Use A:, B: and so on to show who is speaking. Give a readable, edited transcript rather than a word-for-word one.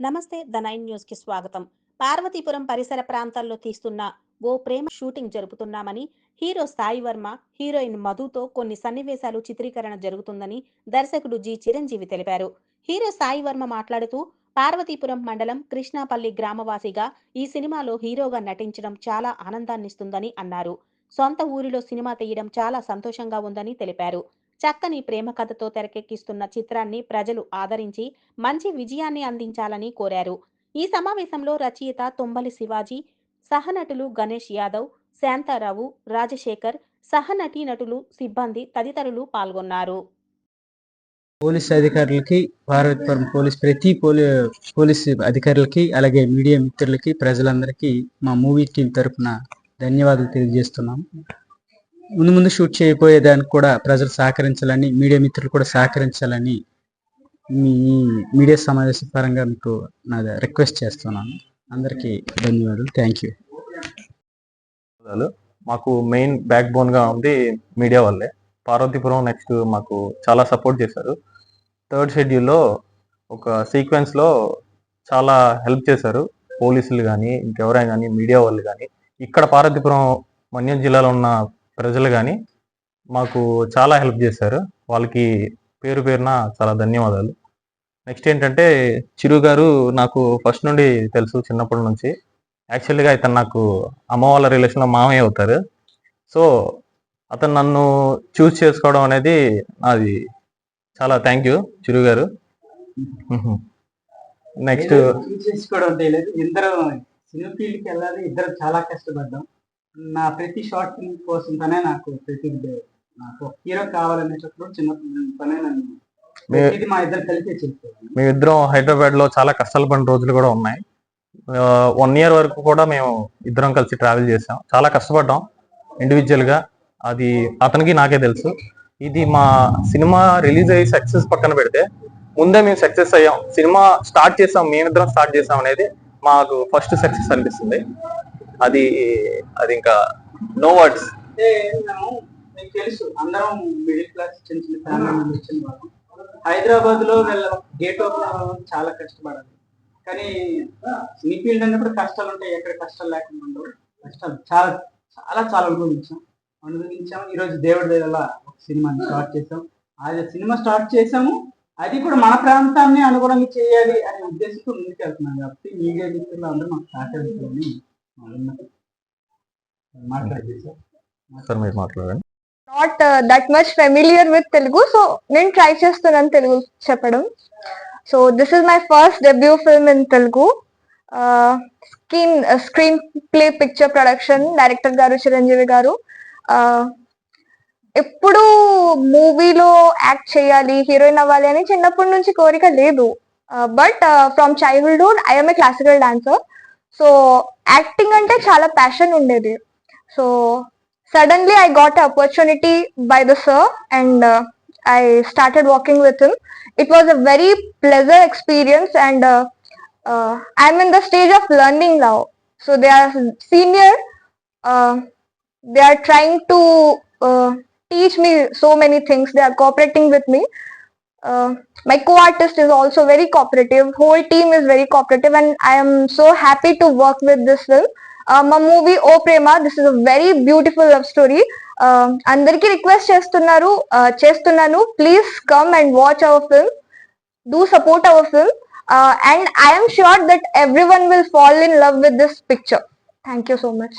A: నమస్తే the nine news కి స్వాగతం. పార్వతీపురం పరిసర ప్రాంతాల్లో తీస్తున్న ఓ ప్రేమ షూటింగ్ జరుపుతున్నామని, హీరో సాయి వర్మ, హీరోయిన్ మధుతో కొన్ని సన్నివేశాలు చిత్రీకరణ జరుగుతుందని దర్శకుడు జి చిరంజీవి తెలిపారు. హీరో సాయి వర్మ మాట్లాడుతూ, పార్వతీపురం మండలం కృష్ణాపల్లి గ్రామవాసిగా ఈ సినిమాలో హీరోగా నటించడం చాలా ఆనందాన్నిస్తుందని అన్నారు. సొంత ఊరిలో సినిమా తీయడం చాలా సంతోషంగా ఉందని తెలిపారు. చక్కని ప్రేమ కథతో తెరకెక్కిస్తున్న చిత్రాన్ని ప్రజలు ఆదరించి మంచి విజయాన్ని అందించాలని కోరారు. ఈ సమావేశంలో రచయిత తుంబలి శివాజీ, సహనటులు గణేష్ యాదవ్, శాంతారావు, రాజశేఖర్, సహనటీనటులు, సిబ్బంది తదితరులు పాల్గొన్నారు.
B: పోలీస్ అధికారులకి, పార్వతీపురం పోలీస్ అధికారులకి, అలాగే మీడియా మిత్రులకి, ప్రజలందరికీ మా మూవీ టీం తరఫున ధన్యవాదాలు తెలియజేస్తున్నాం. ముందు షూట్ చేయబోయేదానికి కూడా ప్రజలు సహకరించాలని, మీడియా మిత్రులు కూడా సహకరించాలని మీ మీడియా సమావేశ పరంగా మీకు నా రిక్వెస్ట్ చేస్తున్నాను. అందరికీ ధన్యవాదాలు. Thank you.
C: మాకు మెయిన్ బ్యాక్ బోన్ గా ఉంది మీడియా వాళ్ళే. పార్వతీపురం నెక్స్ట్ మాకు చాలా సపోర్ట్ చేశారు. థర్డ్ షెడ్యూల్లో ఒక సీక్వెన్స్ లో చాలా హెల్ప్ చేశారు. పోలీసులు కానీ, ఇంకెవరైనా కానీ, మీడియా వాళ్ళు కానీ, ఇక్కడ పార్వతీపురం మన్యం జిల్లాలో ఉన్న ప్రజలు కానీ మాకు చాలా హెల్ప్ చేశారు. వాళ్ళకి పేరు పేరున చాలా ధన్యవాదాలు. నెక్స్ట్ ఏంటంటే, చిరు గారు నాకు ఫస్ట్ నుండి తెలుసు, చిన్నప్పటి నుంచి. యాక్చువల్గా ఇతను నాకు అమ్మ వాళ్ళ రిలేషన్లో మామయ్య అవుతారు. సో అతను నన్ను చూస్ చేసుకోవడం అనేది అది చాలా థ్యాంక్ యూ చిరు గారు. నెక్స్ట్
B: చేసుకోవడం లేదు, ఇద్దరు సినిమా ఫీల్డ్కి వెళ్ళాలి, ఇద్దరు చాలా కష్టపడ్డాం. నా ప్రతి షార్ట్ ఫిల్మ్ కోసం తనే నాకు నాకు హీరో కావాలనేటప్పుడు చిన్నప్పుడు నన్ను మా ఇద్దరు కలిపి చేస్తాను.
C: మేమిద్దరం హైదరాబాద్ లో చాలా కష్టాలు పడిన రోజులు కూడా ఉన్నాయి. 1 year వరకు కూడా మేము ఇద్దరం కలిసి ట్రావెల్ చేసాం. చాలా కష్టపడ్డాం ఇండివిజువల్ గా. అది అతనికి నాకే తెలుసు. ఇది మా సినిమా రిలీజ్ అయ్యి సక్సెస్ పక్కన పెడితే, ముందే మేము సక్సెస్ అయ్యాం. సినిమా స్టార్ట్ చేసాం, మేమిద్దరం స్టార్ట్ చేసాం అనేది మాకు ఫస్ట్ సక్సెస్ అనిపిస్తుంది. అది అది ఇంకా నో వర్డ్స్.
B: మీకు తెలుసు, అందరం మిడిల్ క్లాస్ చిన్న చిన్న ఫ్యామిలీ వచ్చిన వాళ్ళం. హైదరాబాద్ లో గేట్ ఓపెన్ చాలా కష్టపడాలి. కానీ సినీ ఫీల్డ్ అన్నప్పుడు కష్టాలు ఉంటాయి, ఎక్కడ కష్టాలు లేకుండా ఉండవు. కష్టాలు చాలా చాలా చాలా అనుభవించాము. ఈరోజు దేవుడి దగ్గర ఒక సినిమాని స్టార్ట్ చేసాం. అది సినిమా స్టార్ట్ చేసాము, అది కూడా మన ప్రాంతాన్ని అనుగుణంగా చేయాలి అనే ఉద్దేశంతో ముందుకు వెళ్తున్నాం. కాబట్టి మీడియా మిత్రులు అందరూ మాకు సహకరించాలని
C: మాట్లాడండి.
D: Not that much familiar with Telugu, so నేను ట్రై చేస్తున్నాను తెలుగు చెప్పడం. So this is my first debut film in Telugu. Screen play picture production, director గారు చిరంజీవి గారు. ఎప్పుడు మూవీలో యాక్ట్ చేయాలి, హీరోయిన్ అవ్వాలి అని చిన్నప్పటి నుంచి కోరిక లేదు. But from childhood I'm a classical dancer. So acting అంటే చాలా ప్యాషన్ ఉండేది. So suddenly I got an opportunity by the sir, and I started working with him. It was a very pleasant experience, and I'm in the stage of learning now. So they are senior, they are trying to teach me so many things. They are cooperating with me. My co-artist is also very cooperative. Whole team is very cooperative, and I am so happy to work with this film. మా movie O Prema, this is a very beautiful love story. అందరికి request చేస్తున్నాను, please come and watch our film, do support our film, and I'm sure that every one will fall in love with this picture. Thank you so much.